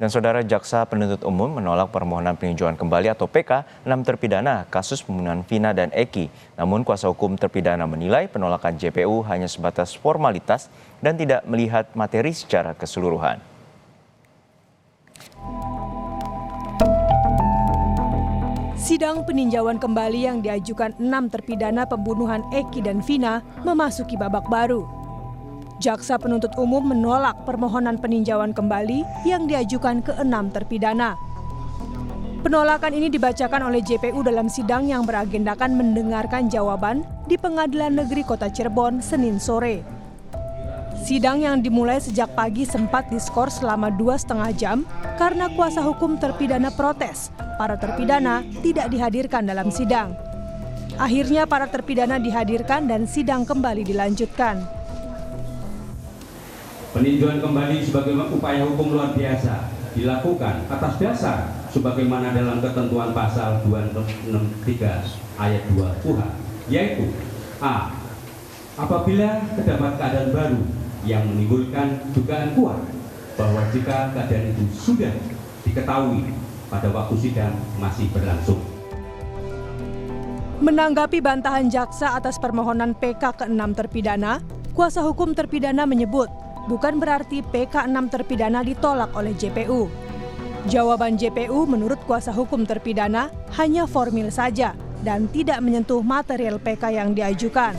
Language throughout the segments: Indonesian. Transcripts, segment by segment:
Dan saudara, jaksa penuntut umum menolak permohonan peninjauan kembali atau PK 6 terpidana kasus pembunuhan Vina dan Eki. Namun kuasa hukum terpidana menilai penolakan JPU hanya sebatas formalitas dan tidak melihat materi secara keseluruhan. Sidang peninjauan kembali yang diajukan 6 terpidana pembunuhan Eki dan Vina memasuki babak baru. Jaksa penuntut umum menolak permohonan peninjauan kembali yang diajukan ke 6 terpidana. Penolakan ini dibacakan oleh JPU dalam sidang yang beragendakan mendengarkan jawaban di Pengadilan Negeri Kota Cirebon Senin sore. Sidang yang dimulai sejak pagi sempat diskors selama 2,5 jam karena kuasa hukum terpidana protes. Para terpidana tidak dihadirkan dalam sidang. Akhirnya para terpidana dihadirkan dan sidang kembali dilanjutkan. Peninjauan kembali sebagai upaya hukum luar biasa dilakukan atas dasar sebagaimana dalam ketentuan pasal 263 ayat 2 KUHP, yaitu A. Apabila terdapat keadaan baru yang menimbulkan dugaan kuat bahwa jika keadaan itu sudah diketahui pada waktu sidang masih berlangsung. Menanggapi bantahan jaksa atas permohonan PK ke-6 terpidana, kuasa hukum terpidana menyebut bukan berarti PK 6 terpidana ditolak oleh JPU. Jawaban JPU menurut kuasa hukum terpidana hanya formil saja dan tidak menyentuh material PK yang diajukan.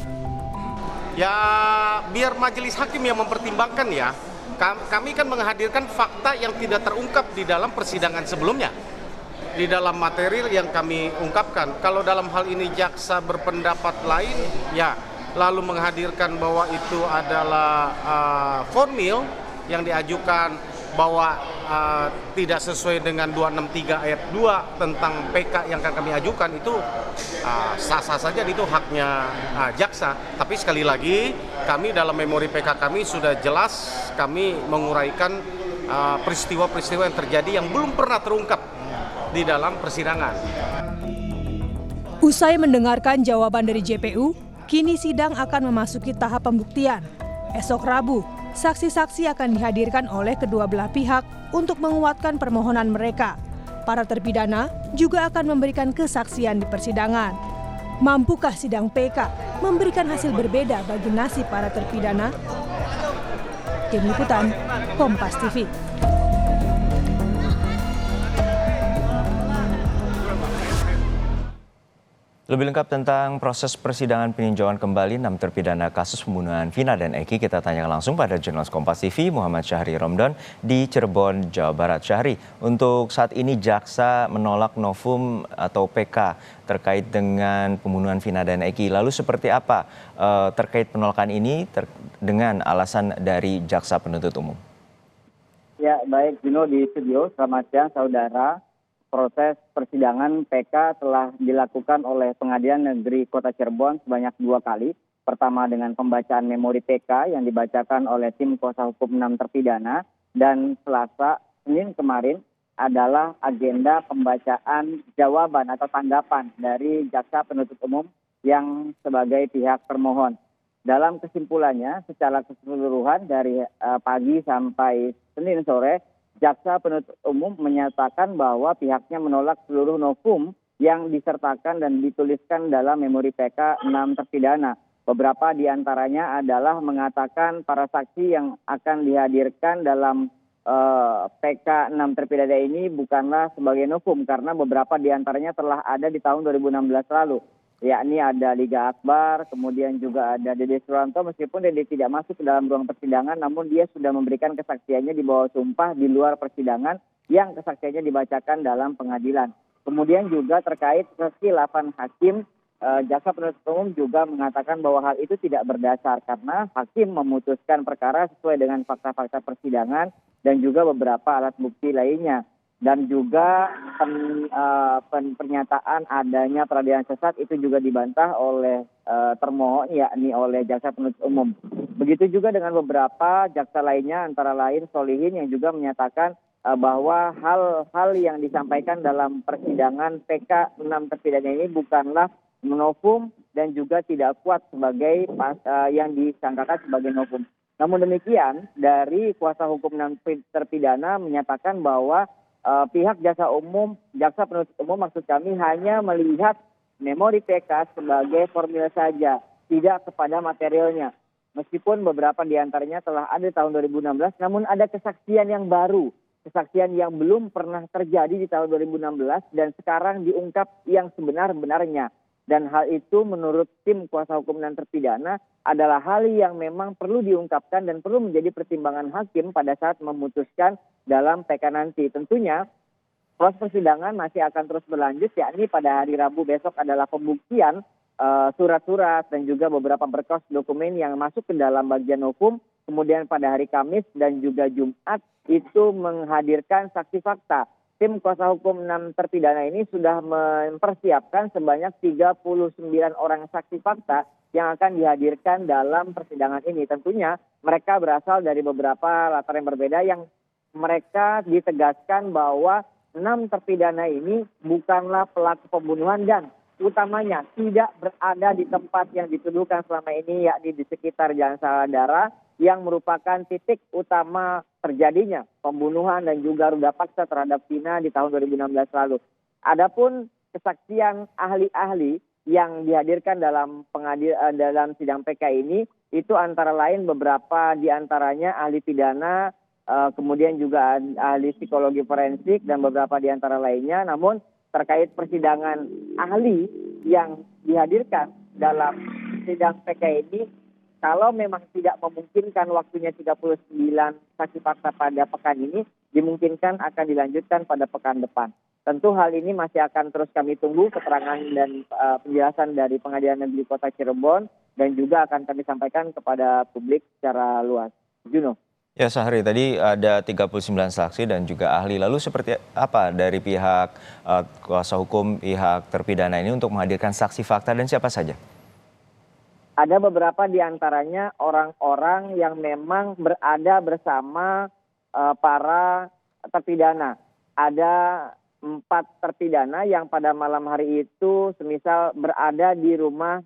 Ya, biar majelis hakim yang mempertimbangkan ya. Kami kan menghadirkan fakta yang tidak terungkap di dalam persidangan sebelumnya. Di dalam material yang kami ungkapkan. Kalau dalam hal ini jaksa berpendapat lain, ya lalu menghadirkan bahwa itu adalah formil yang diajukan bahwa tidak sesuai dengan 263 ayat 2 tentang PK yang akan kami ajukan, itu sah-sah saja, itu haknya jaksa. Tapi sekali lagi kami dalam memori PK kami sudah jelas kami menguraikan peristiwa-peristiwa yang terjadi yang belum pernah terungkap di dalam persidangan. Usai mendengarkan jawaban dari JPU, kini sidang akan memasuki tahap pembuktian. Esok Rabu, saksi-saksi akan dihadirkan oleh kedua belah pihak untuk menguatkan permohonan mereka. Para terpidana juga akan memberikan kesaksian di persidangan. Mampukah sidang PK memberikan hasil berbeda bagi nasib para terpidana? Tim Liputan, Kompas TV. Lebih lengkap tentang proses persidangan peninjauan kembali 6 terpidana kasus pembunuhan Vina dan Eki, kita tanyakan langsung pada jurnalis Kompas TV Muhammad Syahri Romdon di Cirebon, Jawa Barat. Syahri, untuk saat ini jaksa menolak novum atau PK terkait dengan pembunuhan Vina dan Eki. Lalu seperti apa terkait penolakan ini dengan alasan dari jaksa penuntut umum? Ya, baik Dino di studio. Selamat siang saudara. Proses persidangan PK telah dilakukan oleh Pengadilan Negeri Kota Cirebon sebanyak 2 kali. Pertama dengan pembacaan memori PK yang dibacakan oleh tim kuasa hukum 6 terpidana. Dan Selasa, Senin kemarin adalah agenda pembacaan jawaban atau tanggapan dari jaksa penuntut umum yang sebagai pihak termohon. Dalam kesimpulannya, secara keseluruhan dari pagi sampai Senin sore, jaksa penuntut umum menyatakan bahwa pihaknya menolak seluruh novum yang disertakan dan dituliskan dalam memori PK 6 terpidana. Beberapa di antaranya adalah mengatakan para saksi yang akan dihadirkan dalam PK 6 terpidana ini bukanlah sebagai novum karena beberapa di antaranya telah ada di tahun 2016 lalu. Yakni ada Liga Akbar, kemudian juga ada Dede Suranto, meskipun Dede tidak masuk ke dalam ruang persidangan, namun dia sudah memberikan kesaksiannya di bawah sumpah di luar persidangan yang kesaksiannya dibacakan dalam pengadilan. Kemudian juga terkait kekhilafan hakim, jaksa penuntut umum juga mengatakan bahwa hal itu tidak berdasar karena hakim memutuskan perkara sesuai dengan fakta-fakta persidangan dan juga beberapa alat bukti lainnya. Dan juga pernyataan adanya peradilan sesat itu juga dibantah oleh termohon, yakni oleh jaksa penuntut umum. Begitu juga dengan beberapa jaksa lainnya, antara lain Solihin yang juga menyatakan bahwa hal-hal yang disampaikan dalam persidangan PK 6 terpidana ini bukanlah novum dan juga tidak kuat sebagai yang disangkakan sebagai novum. Namun demikian, dari kuasa hukum 6 terpidana menyatakan bahwa pihak jaksa penuntut umum maksud kami hanya melihat memori PK sebagai formil saja, tidak kepada materialnya. Meskipun beberapa di antaranya telah ada tahun 2016, namun ada kesaksian yang baru, kesaksian yang belum pernah terjadi di tahun 2016 dan sekarang diungkap yang sebenar-benarnya. Dan hal itu menurut tim kuasa hukum 6 terpidana adalah hal yang memang perlu diungkapkan dan perlu menjadi pertimbangan hakim pada saat memutuskan dalam PK nanti. Tentunya proses persidangan masih akan terus berlanjut, yakni pada hari Rabu besok adalah pembuktian surat-surat dan juga beberapa berkas dokumen yang masuk ke dalam bagian hukum. Kemudian pada hari Kamis dan juga Jumat itu menghadirkan saksi fakta. Tim kuasa hukum 6 terpidana ini sudah mempersiapkan sebanyak 39 orang saksi fakta yang akan dihadirkan dalam persidangan ini. Tentunya mereka berasal dari beberapa latar yang berbeda yang mereka ditegaskan bahwa 6 terpidana ini bukanlah pelaku pembunuhan dan utamanya tidak berada di tempat yang dituduhkan selama ini, yakni di sekitar Jalan Saladara yang merupakan titik utama terjadinya pembunuhan dan juga ruda paksa terhadap Vina di tahun 2016 lalu. Adapun kesaksian ahli-ahli yang dihadirkan dalam sidang PK ini itu antara lain beberapa di antaranya ahli pidana, kemudian juga ahli psikologi forensik dan beberapa di antara lainnya. Namun terkait persidangan ahli yang dihadirkan dalam sidang PK ini, kalau memang tidak memungkinkan waktunya 39 saksi fakta pada pekan ini, dimungkinkan akan dilanjutkan pada pekan depan. Tentu hal ini masih akan terus kami tunggu keterangan dan penjelasan dari Pengadilan Negeri Kota Cirebon dan juga akan kami sampaikan kepada publik secara luas. Juno. Ya, Syahri, tadi ada 39 saksi dan juga ahli. Lalu seperti apa dari pihak kuasa hukum pihak terpidana ini untuk menghadirkan saksi fakta dan siapa saja? Ada beberapa di antaranya orang-orang yang memang berada bersama para terpidana. Ada 4 terpidana yang pada malam hari itu semisal berada di rumah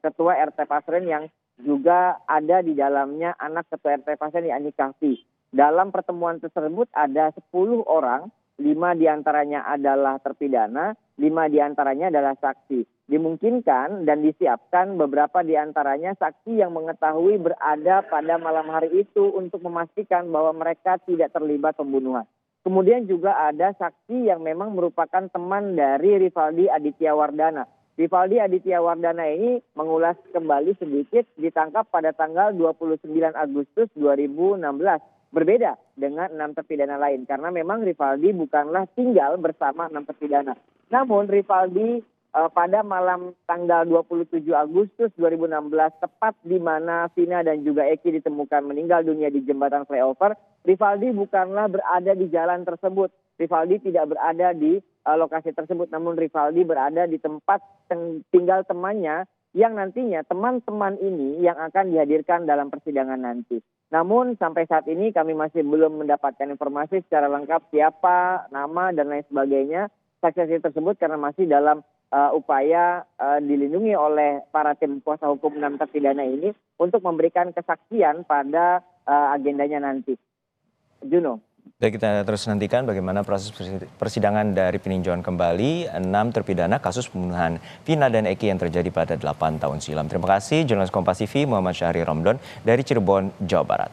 Ketua RT Pasren yang juga ada di dalamnya anak Ketua RT Pasren yakni Kahfi. Dalam pertemuan tersebut ada 10 orang, 5 diantaranya adalah terpidana, 5 diantaranya adalah saksi. Dimungkinkan dan disiapkan beberapa diantaranya saksi yang mengetahui berada pada malam hari itu untuk memastikan bahwa mereka tidak terlibat pembunuhan. Kemudian juga ada saksi yang memang merupakan teman dari Rivaldi Aditya Wardana. Rivaldi Aditya Wardana ini mengulas kembali sedikit, ditangkap pada tanggal 29 Agustus 2016. Berbeda dengan 6 terpidana lain karena memang Rivaldi bukanlah tinggal bersama 6 terpidana. Namun Rivaldi pada malam tanggal 27 Agustus 2016 tepat di mana Vina dan juga Eki ditemukan meninggal dunia di jembatan flyover, Rivaldi bukanlah berada di jalan tersebut. Rivaldi tidak berada di lokasi tersebut, namun Rivaldi berada di tempat tinggal temannya yang nantinya teman-teman ini yang akan dihadirkan dalam persidangan nanti. Namun sampai saat ini kami masih belum mendapatkan informasi secara lengkap siapa, nama, dan lain sebagainya saksi-saksi tersebut karena masih dalam upaya dilindungi oleh para tim kuasa hukum 6 terpidana ini untuk memberikan kesaksian pada agendanya nanti. Juno. Baik, kita terus nantikan bagaimana proses persidangan dari peninjauan kembali 6 terpidana kasus pembunuhan Vina dan Eki yang terjadi pada 8 tahun silam. Terima kasih jurnalis Kompas TV Muhammad Syahri Romdon dari Cirebon, Jawa Barat.